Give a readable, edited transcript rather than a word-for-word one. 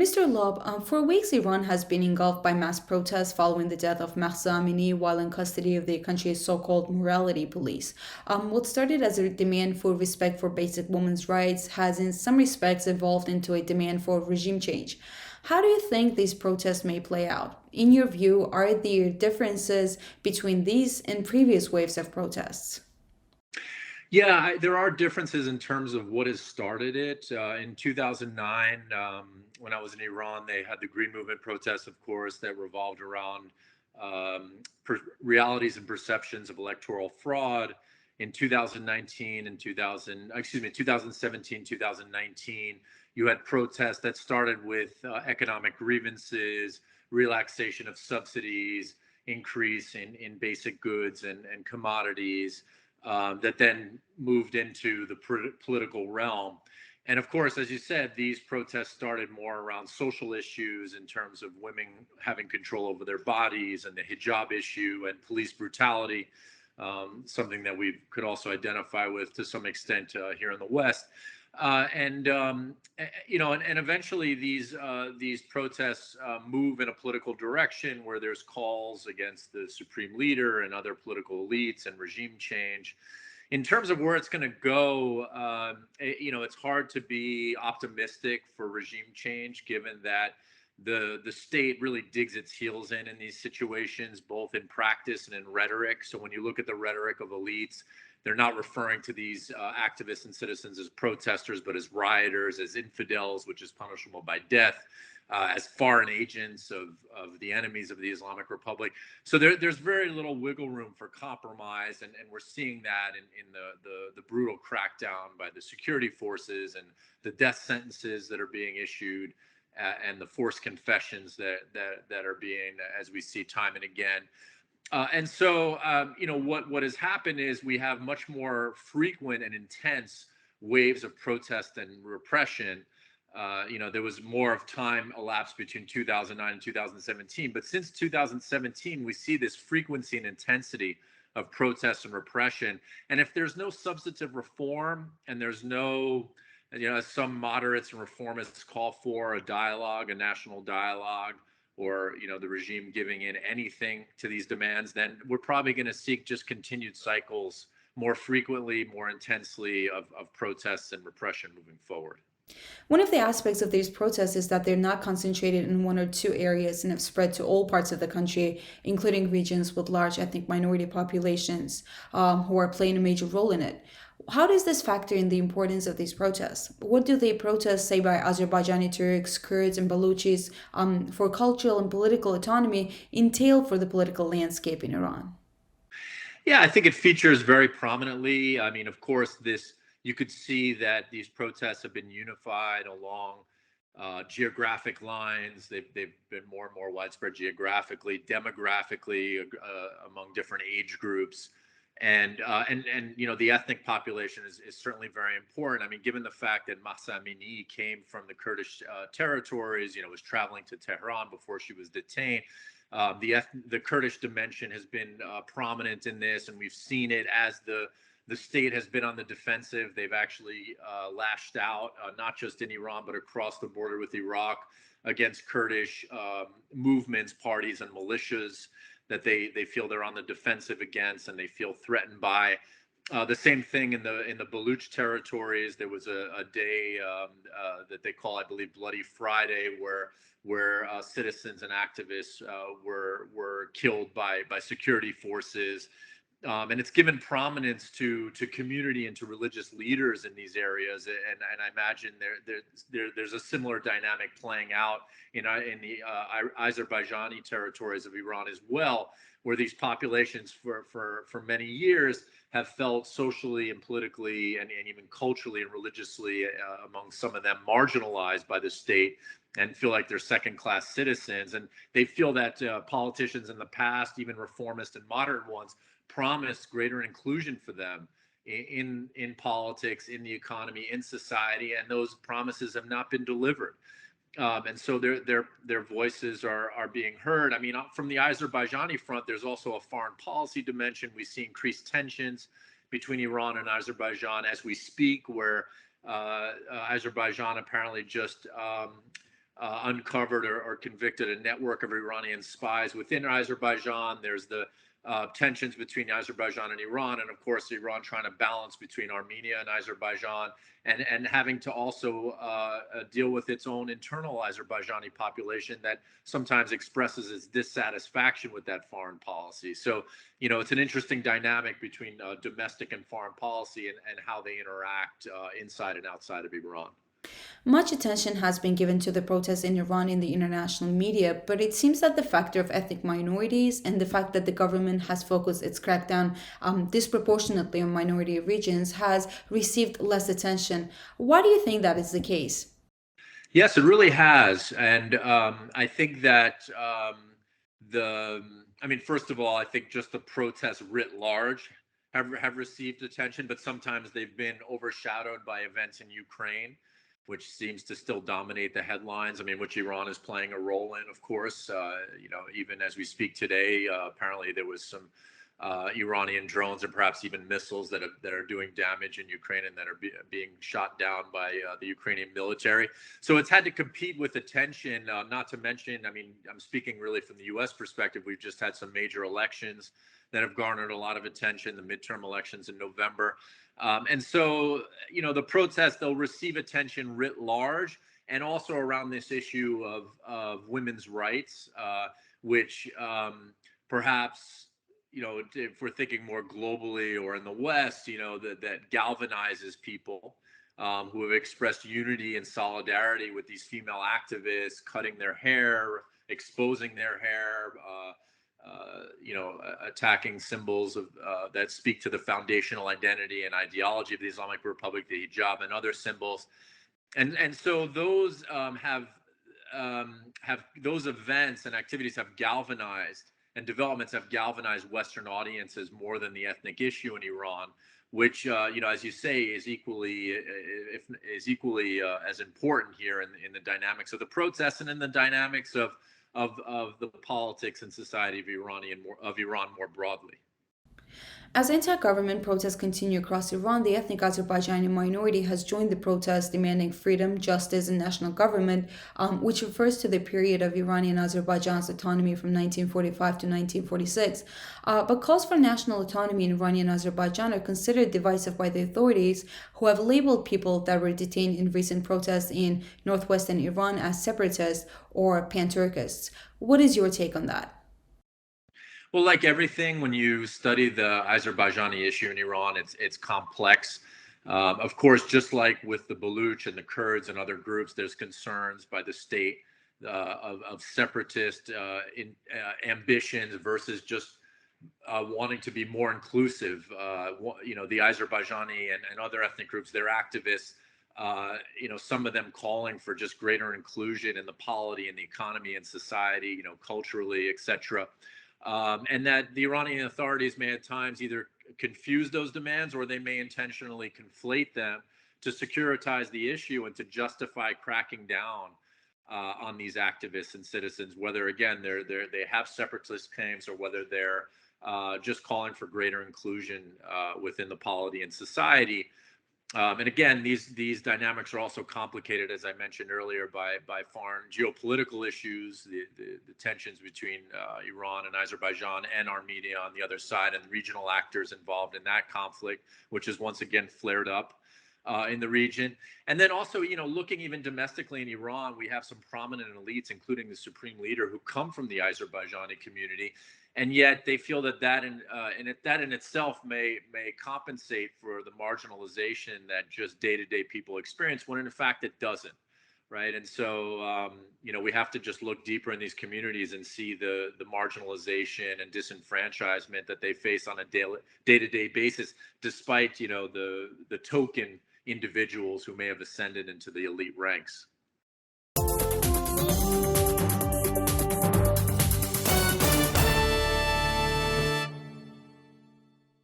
Mr. Lob, for weeks Iran has been engulfed by mass protests following the death of Mahsa Amini while in custody of the country's so-called morality police. What started as a demand for respect for basic women's rights has in some respects evolved into a demand for regime change. How do you think these protests may play out? In your view, are there differences between these and previous waves of protests? Yeah, there are differences in terms of what has started it. In 2009, when I was in Iran, they had the Green Movement protests, of course, that revolved around realities and perceptions of electoral fraud. In 2019 and 2017, 2019, you had protests that started with economic grievances, relaxation of subsidies, increase in basic goods and commodities. That then moved into the political realm. And of course, as you said, these protests started more around social issues in terms of women having control over their bodies and the hijab issue and police brutality, something that we could also identify with to some extent here in the West. And eventually these protests move in a political direction where there's calls against the supreme leader and other political elites and regime change. In terms of where it's going to go, it's hard to be optimistic for regime change, given that the state really digs its heels in these situations, both in practice and in rhetoric. So when you look at the rhetoric of elites, they're not referring to these activists and citizens as protesters, but as rioters, as infidels, which is punishable by death, as foreign agents of the enemies of the Islamic Republic. So there's very little wiggle room for compromise, and we're seeing that in the brutal crackdown by the security forces and the death sentences that are being issued, and the forced confessions that are being, as we see time and again. And so, what has happened is we have much more frequent and intense waves of protest and repression. There was more of time elapsed between 2009 and 2017. But since 2017, we see this frequency and intensity of protest and repression. And if there's no substantive reform and there's no, as some moderates and reformists call for, a dialogue, a national dialogue, or the regime giving in anything to these demands, then we're probably going to seek just continued cycles more frequently, more intensely of protests and repression moving forward. One of the aspects of these protests is that they're not concentrated in one or two areas and have spread to all parts of the country, including regions with large ethnic minority populations who are playing a major role in it. How does this factor in the importance of these protests? What do the protests, say by Azerbaijani Turks, Kurds, and Baluchis for cultural and political autonomy entail for the political landscape in Iran? Yeah, I think it features very prominently. I mean, of course, you could see that these protests have been unified along geographic lines. They've been more and more widespread geographically, demographically, among different age groups. And the ethnic population is certainly very important. I mean, given the fact that Mahsa Amini came from the Kurdish territories, was traveling to Tehran before she was detained. The Kurdish dimension has been prominent in this, and we've seen it as the state has been on the defensive. They've actually lashed out, not just in Iran, but across the border with Iraq, against Kurdish movements, parties, and militias that they feel they're on the defensive against and they feel threatened by. The same thing in the Baluch territories. There was a day that they call, I believe, Bloody Friday, where citizens and activists were killed by security forces. And it's given prominence to community and to religious leaders in these areas, and I imagine there's a similar dynamic playing out in the Azerbaijani territories of Iran as well, where these populations for many years have felt socially and politically and even culturally and religiously, among some of them, marginalized by the state and feel like they're second-class citizens. And they feel that politicians in the past, even reformist and modern ones, promised greater inclusion for them in politics, in the economy, in society, and those promises have not been delivered. And so their voices are being heard. I mean, from the Azerbaijani front, there's also a foreign policy dimension. We see increased tensions between Iran and Azerbaijan as we speak, where Azerbaijan apparently just uncovered or convicted a network of Iranian spies within Azerbaijan. There's the tensions between Azerbaijan and Iran, and of course Iran trying to balance between Armenia and Azerbaijan, and having to also deal with its own internal Azerbaijani population that sometimes expresses its dissatisfaction with that foreign policy. So, it's an interesting dynamic between domestic and foreign policy and how they interact inside and outside of Iran. Much attention has been given to the protests in Iran in the international media, but it seems that the factor of ethnic minorities and the fact that the government has focused its crackdown disproportionately on minority regions has received less attention. Why do you think that is the case? Yes, it really has. And I think that first of all, I think just the protests writ large have received attention, but sometimes they've been overshadowed by events in Ukraine, which seems to still dominate the headlines. Which Iran is playing a role in, of course. Even as we speak today, apparently there was some Iranian drones and perhaps even missiles that are doing damage in Ukraine and that are being shot down by the Ukrainian military. So it's had to compete with attention. Not to mention, I'm speaking really from the U.S. perspective. We've just had some major elections that have garnered a lot of attention. The midterm elections in November. And so, the protests, they'll receive attention writ large, and also around this issue of women's rights, which perhaps, if we're thinking more globally or in the West, that galvanizes people who have expressed unity and solidarity with these female activists, cutting their hair, exposing their hair, attacking symbols of that speak to the foundational identity and ideology of the Islamic Republic, the hijab, and other symbols, and so those have those events and activities have galvanized, and developments have galvanized Western audiences more than the ethnic issue in Iran, which as you say is equally as important here in the dynamics of the protests and in the dynamics of the politics and society of Iran more broadly. As anti-government protests continue across Iran, the ethnic Azerbaijani minority has joined the protests demanding freedom, justice, and national government, which refers to the period of Iranian Azerbaijan's autonomy from 1945 to 1946. But calls for national autonomy in Iranian Azerbaijan are considered divisive by the authorities, who have labeled people that were detained in recent protests in northwestern Iran as separatists or pan-Turkists. What is your take on that? Well, like everything, when you study the Azerbaijani issue in Iran, it's complex. Of course, just like with the Baluch and the Kurds and other groups, there's concerns by the state of separatist ambitions versus just wanting to be more inclusive. The Azerbaijani and other ethnic groups, they're activists. Some of them calling for just greater inclusion in the polity and the economy and society, culturally, etc. And that the Iranian authorities may at times either confuse those demands, or they may intentionally conflate them to securitize the issue and to justify cracking down on these activists and citizens, whether again they have separatist claims or whether they're just calling for greater inclusion within the polity and society. And again, these dynamics are also complicated, as I mentioned earlier, by foreign geopolitical issues, the tensions between Iran and Azerbaijan and Armenia on the other side, and regional actors involved in that conflict, which has once again flared up in the region. And then also, looking even domestically in Iran, we have some prominent elites, including the supreme leader, who come from the Azerbaijani community. And yet they feel that in itself may compensate for the marginalization that just day-to-day people experience, when in fact it doesn't, right? And so we have to just look deeper in these communities and see the marginalization and disenfranchisement that they face on a day-to-day basis, despite the token individuals who may have ascended into the elite ranks.